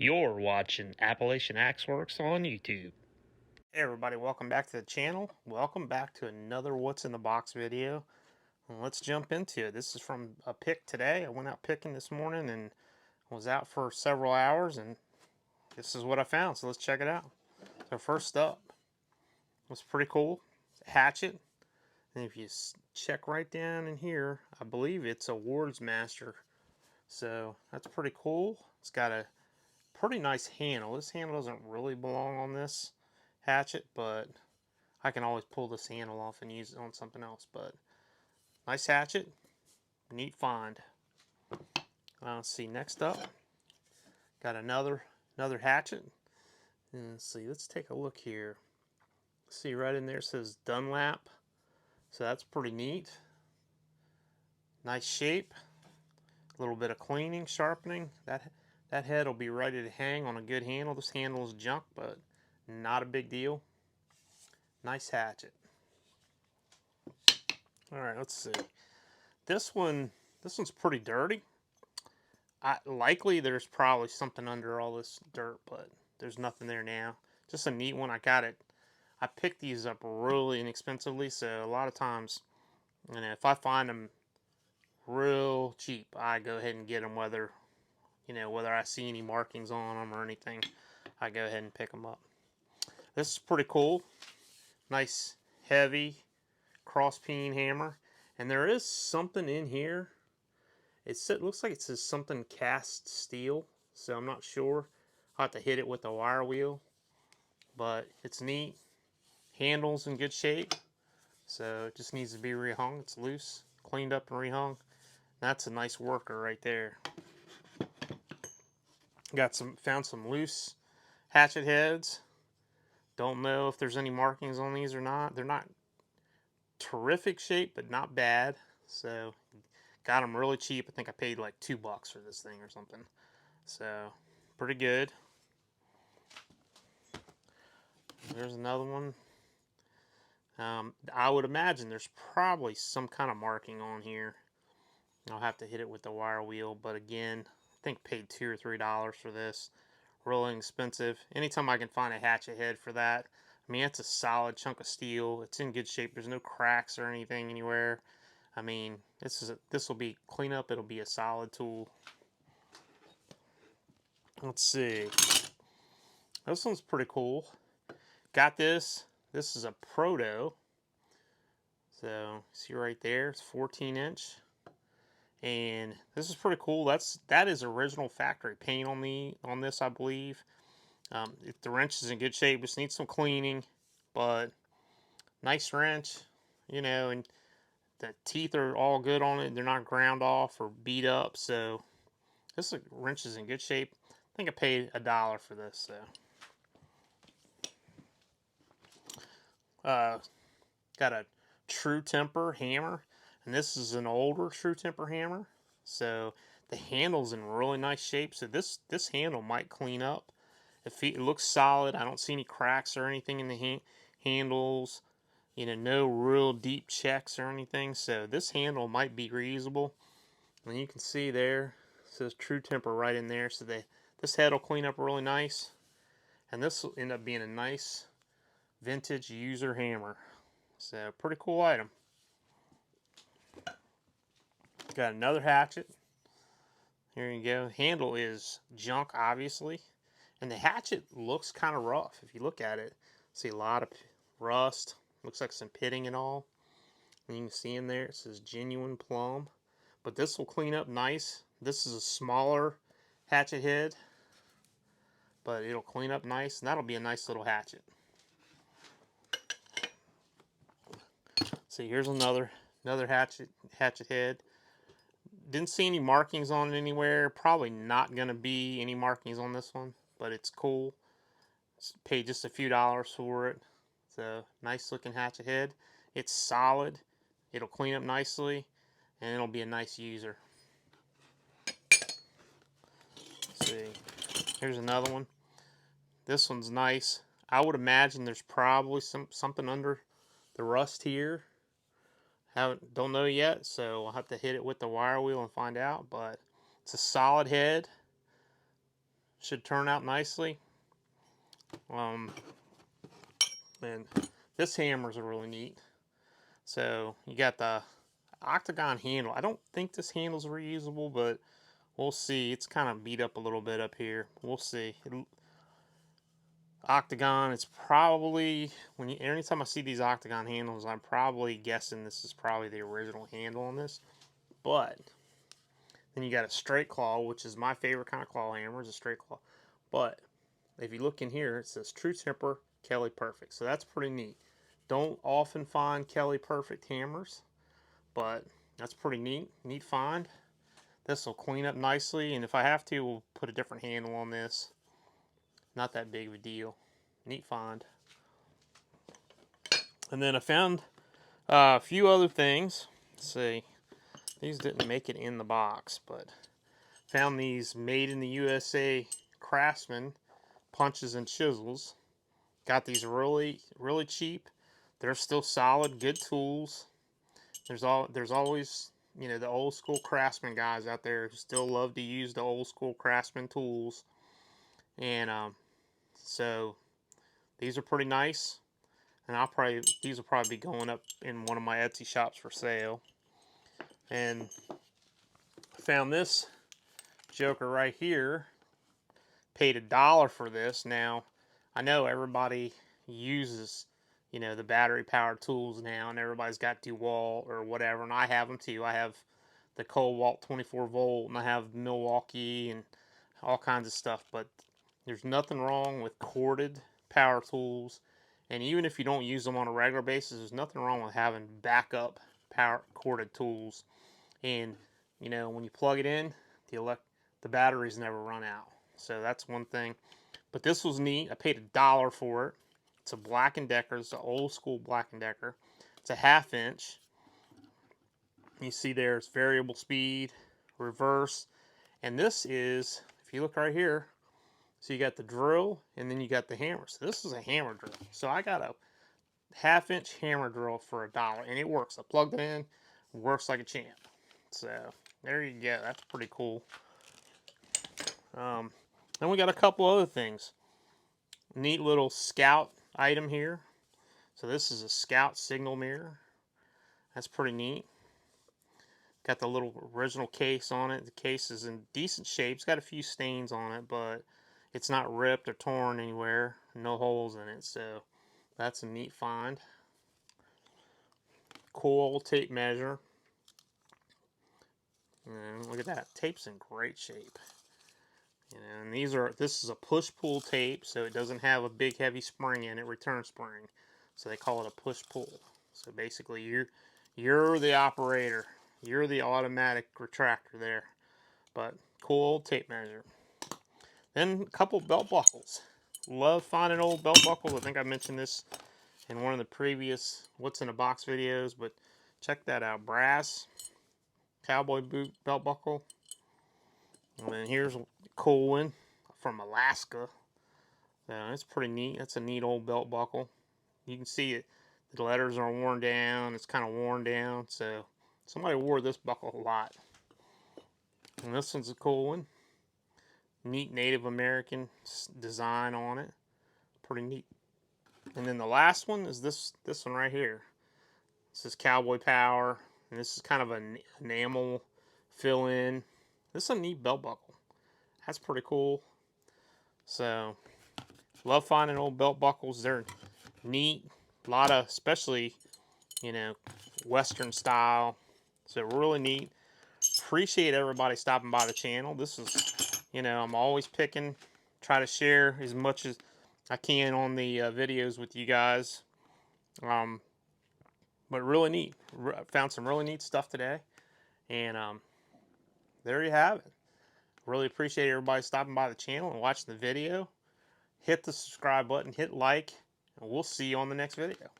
You're watching Appalachian Axeworks on YouTube. Hey everybody, welcome back to the channel. Welcome back to another What's in the Box video. Well, let's jump into it. This is from a pick today. I went out picking this morning and was out for several hours, and this is what I found, so let's check it out. So first up was pretty cool. Hatchet. And if you check right down in here, I believe it's a Wards Master. So that's pretty cool. It's got a pretty nice handle. This handle doesn't really belong on this hatchet, but I can always pull this handle off and use it on something else. But nice hatchet, neat find. Let's see, next up, got another hatchet. And let's see, let's take a look here. See, right in there it says Dunlap, so that's pretty neat. Nice shape, a little bit of cleaning, sharpening. That head will be ready to hang on a good handle. This handle is junk, but not a big deal. Nice hatchet. All right, let's see. This one's pretty dirty. Likely there's probably something under all this dirt, but there's nothing there now. Just a neat one. I picked these up really inexpensively, so a lot of times, if I find them real cheap, I go ahead and get them, whether I see any markings on them or anything. I go ahead and pick them up. This is pretty cool. Nice, heavy cross-peen hammer. And there is something in here. It looks like it says something cast steel, so I'm not sure. I'll have to hit it with a wire wheel. But it's neat. Handle's in good shape. So it just needs to be rehung. It's loose, cleaned up and rehung. That's a nice worker right there. Found some loose hatchet heads. Don't know if there's any markings on these or not. They're not terrific shape, but not bad. So got them really cheap. I think I paid like $2 for this thing or something. So pretty good. There's another one. I would imagine there's probably some kind of marking on here. I'll have to hit it with the wire wheel, but again, I think paid $2 or $3 for this. Really expensive. Anytime I can find a hatchet head for that, I mean, it's a solid chunk of steel. It's in good shape. There's no cracks or anything anywhere. I mean, this will be cleanup. It'll be a solid tool. Let's see. This one's pretty cool. Got this. This is a Proto. So see right there, it's 14-inch. And this is pretty cool. That is original factory paint on this, I believe. If the wrench is in good shape, just needs some cleaning, but nice wrench, and the teeth are all good on it. They're not ground off or beat up, so this wrench is in good shape. I think I paid $1 for this. So, got a True Temper hammer. And this is an older True Temper hammer, so the handle's in really nice shape. So this handle might clean up. It looks solid. I don't see any cracks or anything in the handles. No real deep checks or anything. So this handle might be reusable. And you can see there, it says True Temper right in there. So this head will clean up really nice. And this will end up being a nice vintage user hammer. So pretty cool item. Got another hatchet. Here you go. Handle is junk, obviously. And the hatchet looks kind of rough. If you look at it, see a lot of rust. Looks like some pitting and all. And you can see in there, it says genuine plum. But this will clean up nice. This is a smaller hatchet head, but it'll clean up nice. And that'll be a nice little hatchet. See, here's another hatchet head. Didn't see any markings on it anywhere. Probably not going to be any markings on this one, but it's cool. Paid just a few dollars for it. It's a nice looking hatchet head. It's solid. It'll clean up nicely, and it'll be a nice user. Let's see. Here's another one. This one's nice. I would imagine there's probably something under the rust here. Don't know yet, so I'll have to hit it with the wire wheel and find out, but it's a solid head. Should turn out nicely. And this hammers are really neat. So you got the Octagon handle. I don't think this handle's reusable, but we'll see. It's kind of beat up a little bit up here. We'll see. Octagon, it's probably, anytime I see these Octagon handles, I'm probably guessing this is probably the original handle on this. But then you got a straight claw, which is my favorite kind of claw hammer, is a straight claw. But if you look in here, it says True Temper Kelly Perfect. So that's pretty neat. Don't often find Kelly Perfect hammers, but that's pretty neat. Neat find. This will clean up nicely, and if I have to, we'll put a different handle on this. Not that big of a deal. Neat find. And then I found a few other things. Let's see. These didn't make it in the box, but found these made in the USA Craftsman punches and chisels. Got these really cheap. They're still solid, good tools. There's always, you know, the old school Craftsman guys out there who still love to use the old school Craftsman tools. And so these are pretty nice. And these will probably be going up in one of my Etsy shops for sale. And I found this joker right here. Paid $1 for this. Now, I know everybody uses, you know, the battery powered tools now, and everybody's got DeWalt or whatever, and I have them too. I have the Cobalt 24 volt, and I have Milwaukee and all kinds of stuff, but there's nothing wrong with corded power tools. And even if you don't use them on a regular basis, there's nothing wrong with having backup power corded tools. And you know, when you plug it in, the batteries never run out. So that's one thing. But this was neat. I paid $1 for it. It's a Black & Decker. It's an old school Black & Decker. It's a 1/2 inch. You see there's variable speed, reverse, and this is, if you look right here, so you got the drill and then you got the hammer. So this is a hammer drill. So I got a 1/2 inch hammer drill for $1, and it works. I plugged it in, it works like a champ. So there you go. That's pretty cool. Then we got a couple other things. Neat little Scout item here. So this is a Scout signal mirror. That's pretty neat. Got the little original case on it. The case is in decent shape. It's got a few stains on it, but it's not ripped or torn anywhere. No holes in it, so that's a neat find. Cool old tape measure. And look at that. Tape's in great shape. And this is a push-pull tape, so it doesn't have a big heavy spring in it, return spring. So they call it a push-pull. So basically you're the operator. You're the automatic retractor there. But cool old tape measure. Then a couple belt buckles. Love finding old belt buckles. I think I mentioned this in one of the previous What's in a Box videos, but check that out. Brass cowboy boot belt buckle. And then here's a cool one from Alaska. So it's pretty neat. That's a neat old belt buckle. You can see it. The letters are worn down. It's kind of worn down. So somebody wore this buckle a lot. And this one's a cool one. Neat Native American design on it. Pretty neat. And then the last one is this one right here. This is Cowboy Power. And this is kind of an enamel fill-in. This is a neat belt buckle. That's pretty cool. So, love finding old belt buckles. They're neat. A lot of, especially, you know, Western style. So, really neat. Appreciate everybody stopping by the channel. This is, you know, I'm always picking, try to share as much as I can on the videos with you guys. But really neat. Found some really neat stuff today. And there you have it. Really appreciate everybody stopping by the channel and watching the video. Hit the subscribe button, hit like, and we'll see you on the next video.